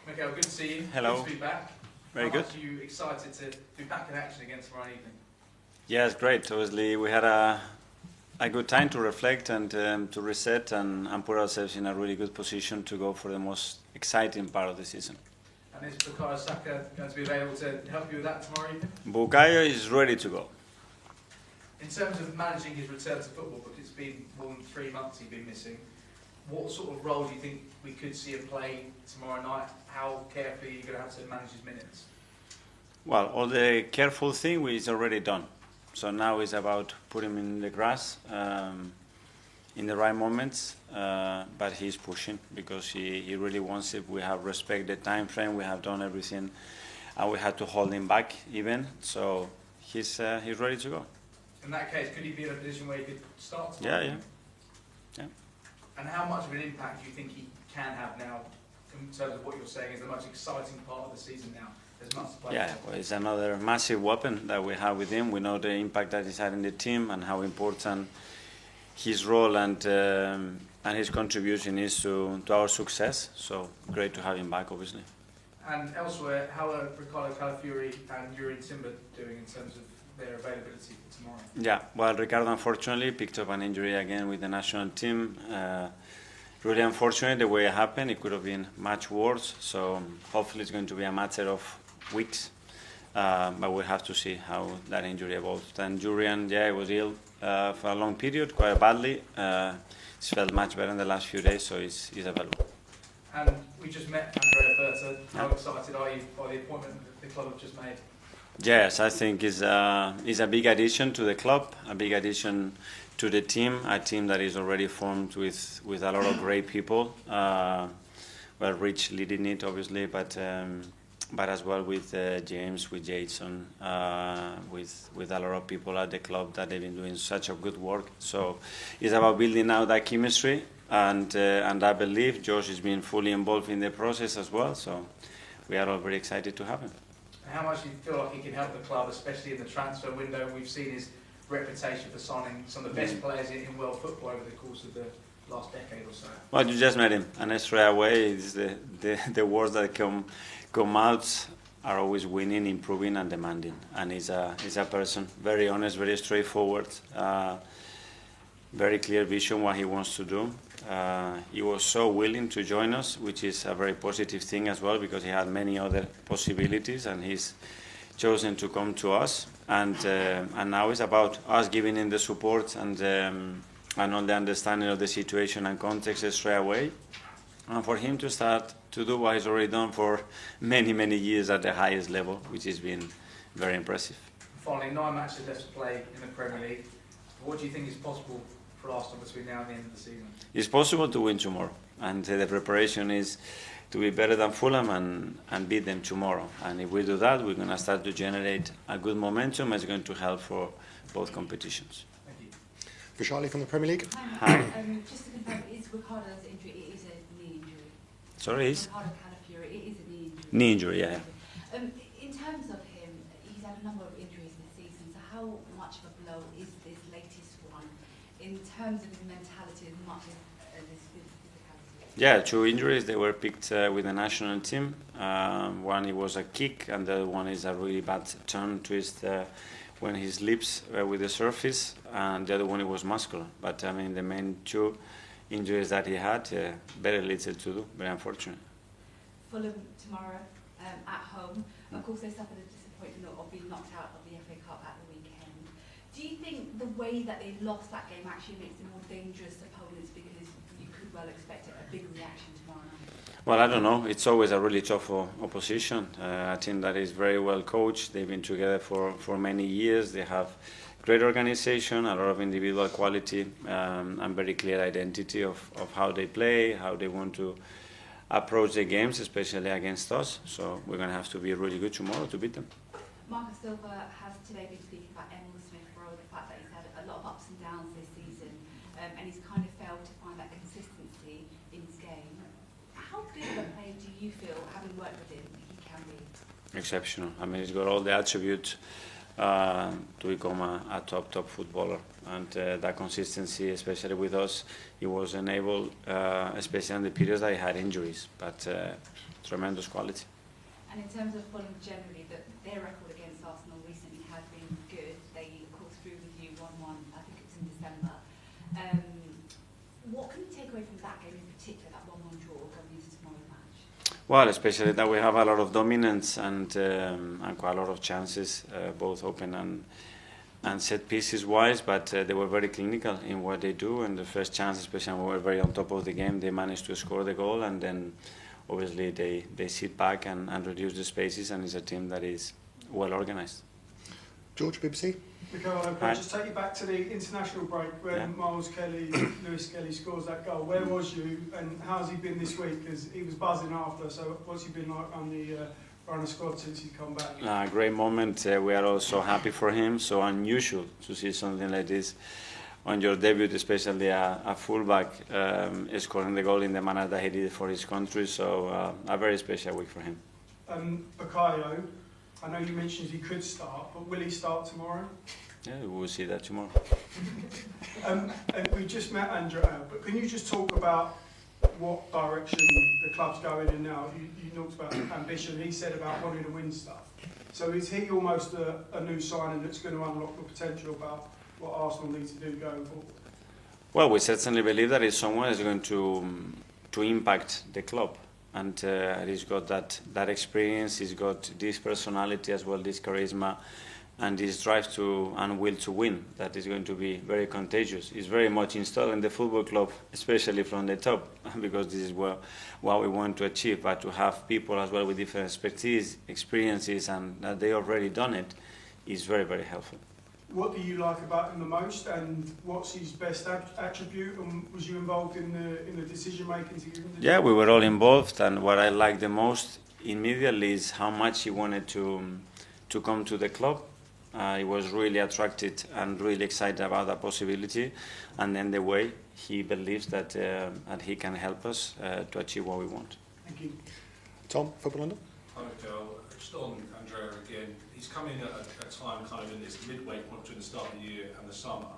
Miguel, good to see you. Hello. Good to be back. Very good. How much are you excited to be back in action again tomorrow evening? Yeah, it's great. Obviously, we had a good time to reflect and to reset and put ourselves in a really good position to go for the most exciting part of the season. And is Saka going to be available to help you with that tomorrow evening? Bukayo is ready to go. In terms of managing his return to football, because it's been more than 3 months he's been missing, what sort of role do you think we could see him play tomorrow night? How carefully are you going to have to manage his minutes? Well, all the careful thing is already done. So now it's about putting him in the grass in the right moments, but he's pushing because he really wants it. We have respected the time frame, we have done everything, and we had to hold him back even. So he's ready to go. In that case, could he be in a position where he could start tomorrow? Yeah. And how much of an impact do you think he can have now in terms of what you're saying is the most exciting part of the season now? There's much to play for. Well, it's another massive weapon that we have with him. We know the impact that he's had in the team and how important his role and his contribution is to our success. So great to have him back, obviously. And elsewhere, how are Ricardo Calafiori and Yuri Timber doing in terms of their availability for tomorrow? Yeah, well, Ricardo unfortunately picked up an injury again with the national team. Really unfortunate the way it happened. It could have been much worse. So hopefully it's going to be a matter of weeks. But we'll have to see how that injury evolves. And Jurian, he was ill for a long period, quite badly. He's felt much better in the last few days, so he's available. And we just met Andrea Berta. How excited are you by the appointment that the club have just made? Yes, I think it's a big addition to the club, a big addition to the team, a team that is already formed with a lot of great people. Well, Rich leading it, obviously, but as well with James, with Jason, with a lot of people at the club that they've been doing such a good work. So it's about building out that chemistry, and I believe Josh has been fully involved in the process as well. So we are all very excited to have him. How much do you feel like he can help the club, especially in the transfer window? We've seen his reputation for signing some of the best players in world football over the course of the last decade or so. Well, you just met him, and straight away, it's the words that come out are always winning, improving, and demanding. And he's a person very honest, very straightforward, very clear vision what he wants to do. He was so willing to join us, which is a very positive thing as well, because he had many other possibilities, and he's chosen to come to us. And now it's about us giving him the support and all the understanding of the situation and context straight away, and for him to start to do what he's already done for many years at the highest level, which has been very impressive. Finally, 9 matches left to play in the Premier League. What do you think is possible for Arsenal between now and the end of the season? It's possible to win tomorrow, and the preparation is to be better than Fulham and beat them tomorrow. And if we do that, we're going to start to generate a good momentum. It's going to help for both competitions. Thank you. Vishali from the Premier League. Hi. Just to confirm, is Ricardo's injury, it is a knee injury? Sorry, is? Ricardo Calafiori, it is a knee injury? Knee injury, yeah. In terms of him, he's had a number of injuries this season, so how much of a blow is this latest one in terms of his mentality as much as his physicality? Yeah, 2 injuries. They were picked with the national team. One it was a kick, and the other one is a really bad turn twist when he slips with the surface, and the other one it was muscular. But I mean, the main 2 injuries that he had, very little to do, very unfortunate. Fulham tomorrow at home. Of course, they suffered a disappointment of being knocked out of the FA Cup at the weekend. Do you think the way that they lost that game actually makes them more dangerous opponents, because you could well expect a big reaction tomorrow night? Well, I don't know. It's always a really tough opposition. A team that is very well coached. They've been together for many years. They have great organization, a lot of individual quality, and very clear identity of how they play, how they want to approach the games, especially against us. So we're going to have to be really good tomorrow to beat them. Marcus Silva has today been speaking about Emil Smith-Rowe, the fact that he's had a lot of ups and downs this season, and he's kind of failed to find that consistency in his game. How good of a player do you feel, having worked with him, he can be? Exceptional. I mean, he's got all the attributes to become a top footballer. And that consistency, especially with us, he was enabled, especially in the periods that he had injuries, but tremendous quality. And in terms of Fulham generally, their record against Arsenal recently has been good. They, of course, drew with you 1-1, I think it was in December. What can you take away from that game in particular, that 1-1 draw going into tomorrow's match? Well, especially that we have a lot of dominance and quite a lot of chances, both open and set pieces wise, but they were very clinical in what they do. And the first chance, especially when we were very on top of the game, they managed to score the goal, and then obviously they sit back and reduce the spaces, and it's a team that is well organised. George, BBC. Michael, I'll just take you back to the international break when Lewis Kelly scores that goal. Where was you, and how's he been this week? Because he was buzzing after, so what's he been like on the runner squad since he's come back? Great moment. We are also happy for him. So unusual to see something like this on your debut, especially a fullback scoring the goal in the manner that he did for his country. So a very special week for him. Bakayo, I know you mentioned he could start, but will he start tomorrow? Yeah, we will see that tomorrow. And we just met Andrea, but can you just talk about what direction the club's going in now? You talked about ambition, he said about wanting to win stuff. So is he almost a new signing that's going to unlock the potential about what Arsenal needs to do going forward? Well, we certainly believe that he's someone who's going to impact the club. And he's got that experience, he's got this personality as well, this charisma, and this drive to and will to win that is going to be very contagious. It's very much installed in the football club, especially from the top, because this is what we want to achieve. But to have people as well with different expertise, experiences, and that they already done it, is very, very helpful. What do you like about him the most, and what's his best attribute? And was you involved in the decision making to give him the Yeah, we were all involved, and what I liked the most immediately is how much he wanted to come to the club. He was really attracted and really excited about that possibility, and then the way he believes that he can help us to achieve what we want. Thank you. Tom, Football London. Hi, Michael. Just on Andrea again, he's come in at a time kind of in this midway point between the start of the year and the summer.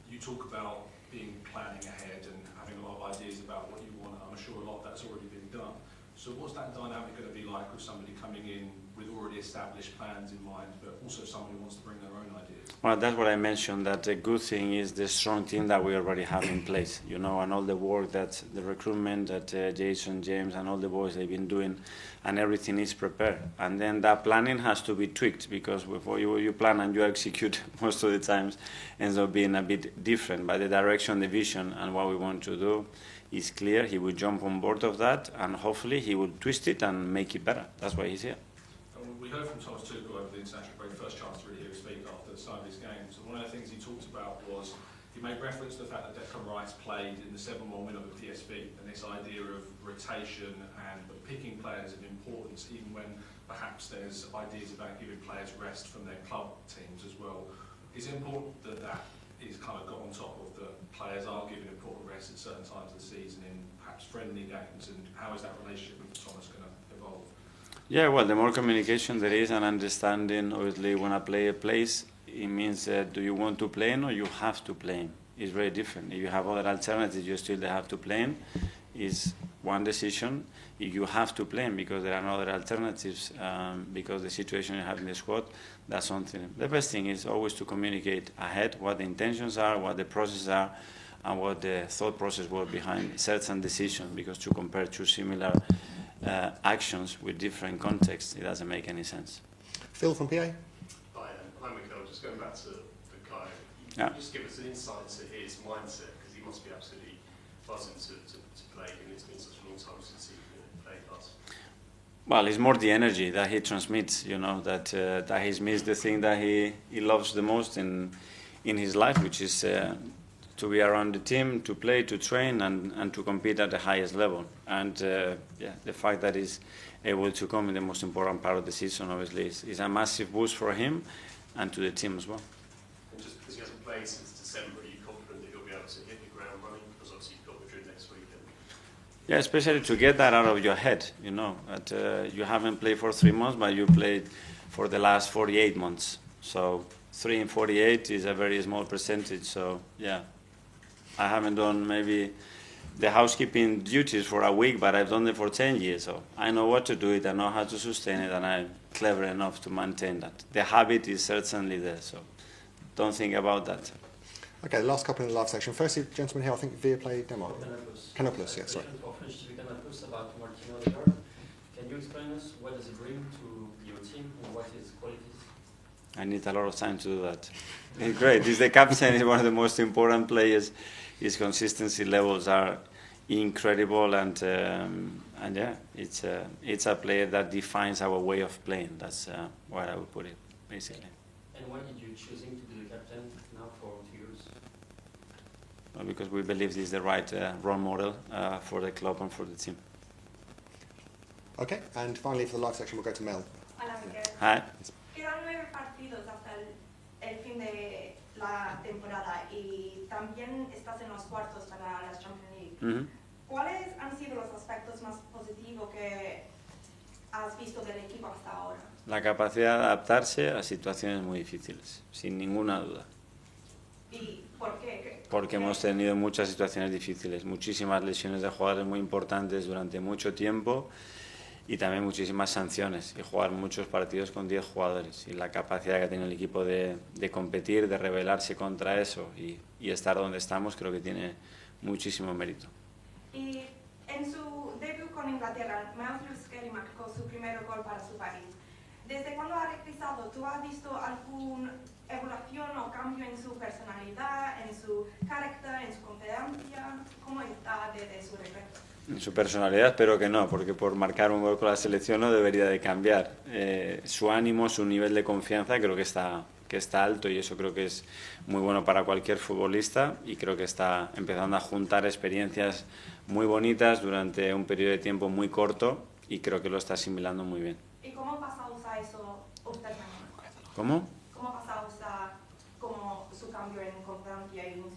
You talk about planning ahead and having a lot of ideas about what you want. I'm sure a lot of that's already been done. So what's that dynamic going to be like with somebody coming in with already established plans in mind, but also someone who wants to bring their own ideas? Well, that's what I mentioned, that the good thing is the strong team that we already have in place, you know, and all the work that the recruitment that Jason, James, and all the boys they've been doing, and everything is prepared. And then that planning has to be tweaked, because before you plan and you execute, most of the times ends up being a bit different. But the direction, the vision, and what we want to do is clear. He will jump on board of that, and hopefully he will twist it and make it better. That's why he's here. We heard from Thomas Tuchel over the international break, first chance to really hear him speak after the start of his game. So one of the things he talked about was, he made reference to the fact that Declan Rice played in the 7-1 win over PSV, and this idea of rotation and picking players of importance, even when perhaps there's ideas about giving players rest from their club teams as well. Is it important that that is kind of got on top of the players are given important rest at certain times of the season in perhaps friendly games, and how is that relationship with Thomas going to evolve? Yeah, well, the more communication there is and understanding, obviously, when a player plays, it means do you want to play him or you have to play him? It's very different. If you have other alternatives, you still have to play him. Is one decision. If you have to play him because there are no other alternatives, because the situation you have in the squad, that's something. The best thing is always to communicate ahead what the intentions are, what the processes are, and what the thought process was behind certain decisions, because to compare two similar actions with different contexts, it doesn't make any sense. Phil from PA. Hi, Michael. Just going back to the guy, Yeah. just give us an insight into his mindset, because he must be absolutely buzzing to play, and it's been such a long time since he played us. Well, it's more the energy that he transmits, you know, that he's missed the thing that he loves the most in his life, which is to be around the team, to play, to train, and to compete at the highest level. And the fact that he's able to come in the most important part of the season, obviously, is a massive boost for him and to the team as well. And just because he hasn't played since December, are you confident that he'll be able to hit the ground running? Because obviously you've got Madrid next weekend. Yeah, especially to get that out of your head, you know, that you haven't played for 3 months, but you played for the last 48 months. So 3 in 48 is a very small percentage. So yeah, I haven't done maybe the housekeeping duties for a week, but I've done it for 10 years. So I know what to do it, I know how to sustain it, and I'm clever enough to maintain that. The habit is certainly there, so don't think about that. Okay, the last couple in the live section. Firstly, gentlemen here, I think Via played Denmark. Canopus, yeah, sorry. About Martin Odegaard. Can you explain us what does it bring to your team and what his qualities? I need a lot of time to do that. It's great. He's the captain. He's one of the most important players. His consistency levels are incredible, and yeah, it's a player that defines our way of playing. That's where I would put it, basically. And why did you choose him to be the captain now for 2 years? Well, because we believe he's the right role model for the club and for the team. Okay, and finally for the live section, we'll go to Mel. Hola, Miguel. Hi. Quedan 9 partidos hasta el fin de la temporada y también estás en los cuartos para la Champions League. Mm-hmm. ¿Cuáles han sido los aspectos más positivos que has visto del equipo hasta ahora? La capacidad de adaptarse a situaciones muy difíciles, sin ninguna duda. ¿Y por qué? Porque hemos tenido muchas situaciones difíciles, muchísimas lesiones de jugadores muy importantes durante mucho tiempo y también muchísimas sanciones y jugar muchos partidos con 10 jugadores. Y la capacidad que tiene el equipo de competir, de rebelarse contra eso y estar donde estamos, creo que tiene muchísimo mérito. Y en su debut con Inglaterra, Matthew Skelly marcó su primer gol para su país. ¿Desde cuando ha regresado, tú has visto alguna evolución o cambio en su personalidad, en su carácter, en su confianza? ¿Cómo está desde su regreso? En su personalidad espero que no, porque por marcar un gol con la selección no debería de cambiar. Su ánimo, su nivel de confianza creo que está alto y eso creo que es muy bueno para cualquier futbolista y creo que está empezando a juntar experiencias muy bonitas durante un periodo de tiempo muy corto y creo que lo está asimilando muy bien. ¿Y cómo pasa a usar eso usted? ¿Cómo? ¿Cómo pasa a usar como su cambio en confianza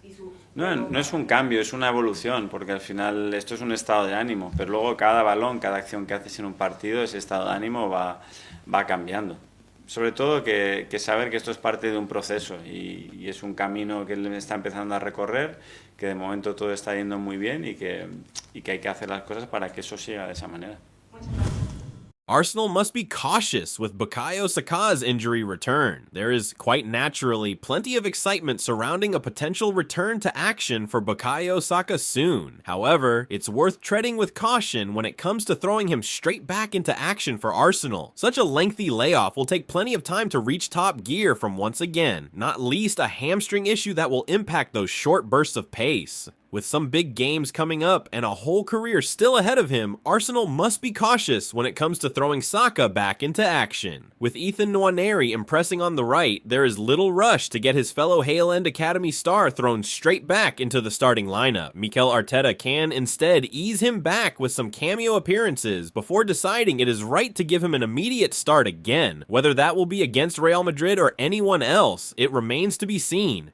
y su... No es un cambio, es una evolución, porque al final esto es un estado de ánimo, pero luego cada balón, cada acción que haces en un partido, ese estado de ánimo va cambiando. Sobre todo que saber que esto es parte de un proceso y es un camino que él está empezando a recorrer, que de momento todo está yendo muy bien y que hay que hacer las cosas para que eso siga de esa manera. Muchas gracias. Arsenal must be cautious with Bukayo Saka's injury return. There is, quite naturally, plenty of excitement surrounding a potential return to action for Bukayo Saka soon. However, it's worth treading with caution when it comes to throwing him straight back into action for Arsenal. Such a lengthy layoff will take plenty of time to reach top gear from once again, not least a hamstring issue that will impact those short bursts of pace. With some big games coming up and a whole career still ahead of him, Arsenal must be cautious when it comes to throwing Saka back into action. With Ethan Nwaneri impressing on the right, there is little rush to get his fellow Hale End Academy star thrown straight back into the starting lineup. Mikel Arteta can instead ease him back with some cameo appearances before deciding it is right to give him an immediate start again. Whether that will be against Real Madrid or anyone else, it remains to be seen.